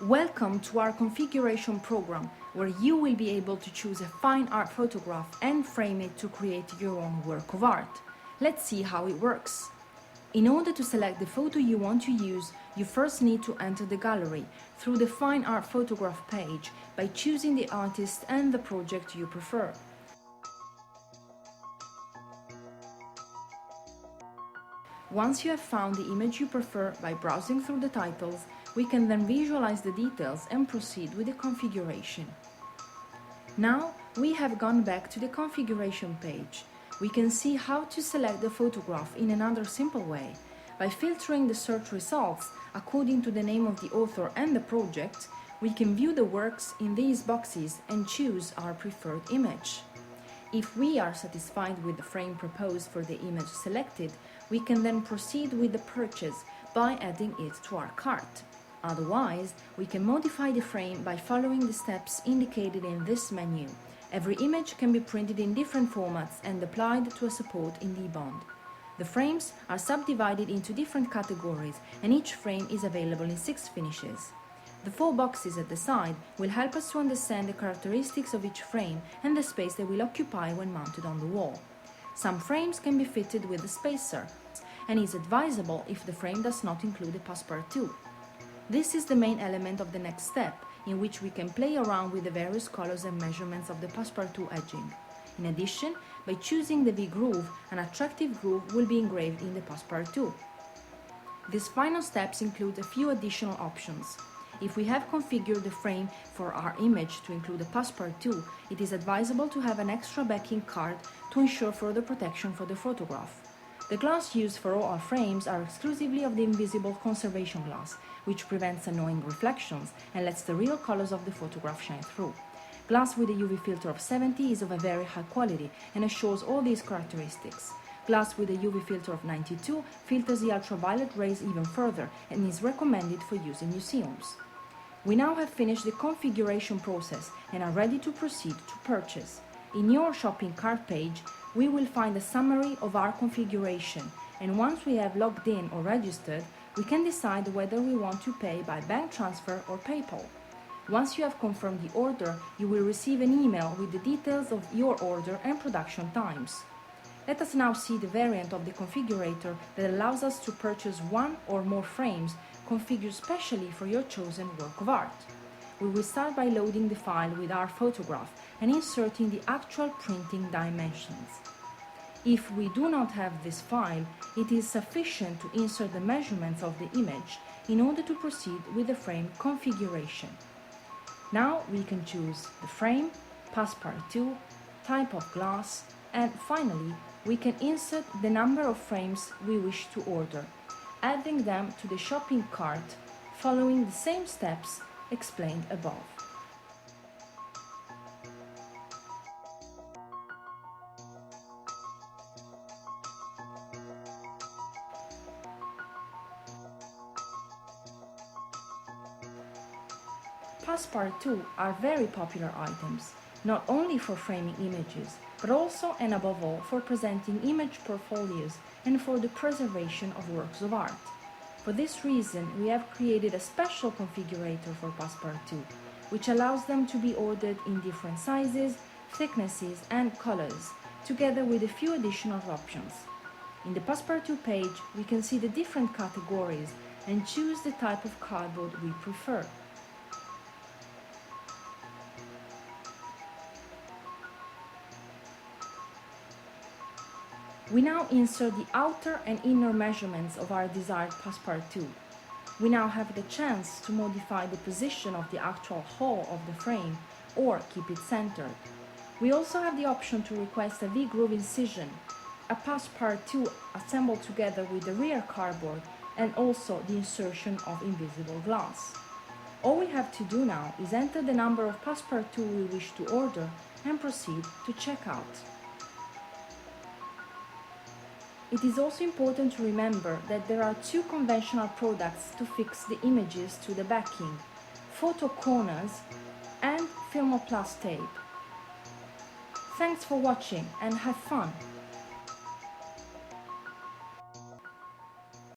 Welcome to our configuration program, where you will be able to choose a fine art photograph and frame it to create your own work of art. Let's see how it works. In order to select the photo you want to use, you first need to enter the gallery through the Fine Art Photograph page by choosing the artist and the project you prefer. Once you have found the image you prefer by browsing through the titles, we can then visualize the details and proceed with the configuration. Now we have gone back to the configuration page. We can see how to select the photograph in another simple way. By filtering the search results according to the name of the author and the project, we can view the works in these boxes and choose our preferred image. If we are satisfied with the frame proposed for the image selected, we can then proceed with the purchase by adding it to our cart. Otherwise, we can modify the frame by following the steps indicated in this menu. Every image can be printed in different formats and applied to a support in the bond. The frames are subdivided into different categories, and each frame is available in 6 finishes. The 4 boxes at the side will help us to understand the characteristics of each frame and the space they will occupy when mounted on the wall. Some frames can be fitted with a spacer, and is advisable if the frame does not include a passepartout. This is the main element of the next step, in which we can play around with the various colors and measurements of the passepartout edging. In addition, by choosing the V-groove, an attractive groove will be engraved in the passepartout. These final steps include a few additional options. If we have configured the frame for our image to include a passepartout, it is advisable to have an extra backing card to ensure further protection for the photograph. The glass used for all our frames are exclusively of the invisible conservation glass, which prevents annoying reflections and lets the real colors of the photograph shine through. Glass with a UV filter of 70 is of a very high quality and assures all these characteristics. Glass with a UV filter of 92 filters the ultraviolet rays even further and is recommended for use in museums. We now have finished the configuration process and are ready to proceed to purchase. In your shopping cart page, we will find a summary of our configuration, and once we have logged in or registered, we can decide whether we want to pay by bank transfer or PayPal. Once you have confirmed the order, you will receive an email with the details of your order and production times. Let us now see the variant of the configurator that allows us to purchase one or more frames configured specially for your chosen work of art. We will start by loading the file with our photograph and inserting the actual printing dimensions. If we do not have this file, it is sufficient to insert the measurements of the image in order to proceed with the frame configuration. Now we can choose the frame, passepartout, type of glass, and finally we can insert the number of frames we wish to order, adding them to the shopping cart following the same steps explained above. Passepartout are very popular items, not only for framing images, but also and above all for presenting image portfolios and for the preservation of works of art. For this reason, we have created a special configurator for passepartout, which allows them to be ordered in different sizes, thicknesses and colors, together with a few additional options. In the passepartout page, we can see the different categories and choose the type of cardboard we prefer. We now insert the outer and inner measurements of our desired passepartout. We now have the chance to modify the position of the actual hole of the frame or keep it centered. We also have the option to request a V-groove incision, a passepartout assembled together with the rear cardboard, and also the insertion of invisible glass. All we have to do now is enter the number of passepartout we wish to order and proceed to checkout. It is also important to remember that there are 2 conventional products to fix the images to the backing: photo corners and thermoplast tape. Thanks for watching and have fun!